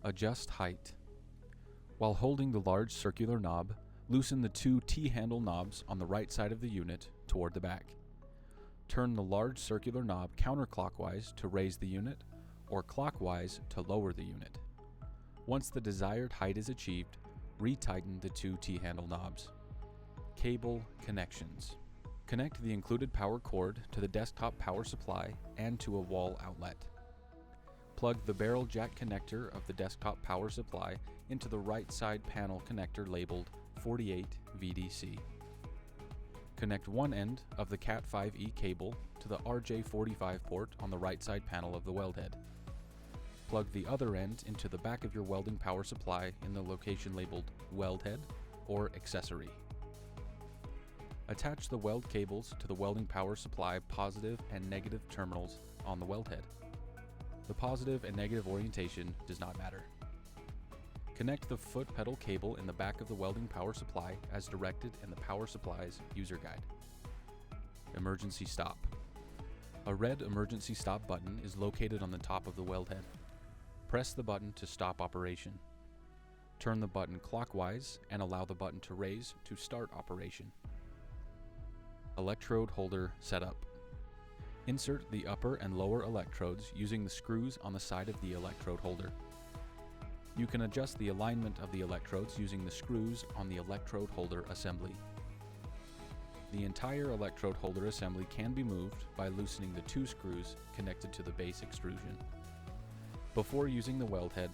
Adjust height. While holding the large circular knob, loosen the two T-handle knobs on the right side of the unit toward the back. Turn the large circular knob counterclockwise to raise the unit, or clockwise to lower the unit. Once the desired height is achieved, retighten the two T-handle knobs. Cable connections. Connect the included power cord to the desktop power supply and to a wall outlet. Plug the barrel jack connector of the desktop power supply into the right side panel connector labeled 48 VDC. Connect one end of the Cat5e cable to the RJ45 port on the right side panel of the weld head. Plug the other end into the back of your welding power supply in the location labeled weld head or accessory. Attach the weld cables to the welding power supply positive and negative terminals on the weld head. The positive and negative orientation does not matter. Connect the foot pedal cable in the back of the welding power supply as directed in the power supply's user guide. Emergency stop. A red emergency stop button is located on the top of the weld head. Press the button to stop operation. Turn the button clockwise and allow the button to raise to start operation. Electrode holder setup. Insert the upper and lower electrodes using the screws on the side of the electrode holder. You can adjust the alignment of the electrodes using the screws on the electrode holder assembly. The entire electrode holder assembly can be moved by loosening the two screws connected to the base extrusion. Before using the weld head,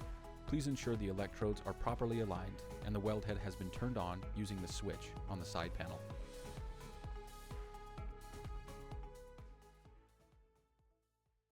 please ensure the electrodes are properly aligned and the weld head has been turned on using the switch on the side panel.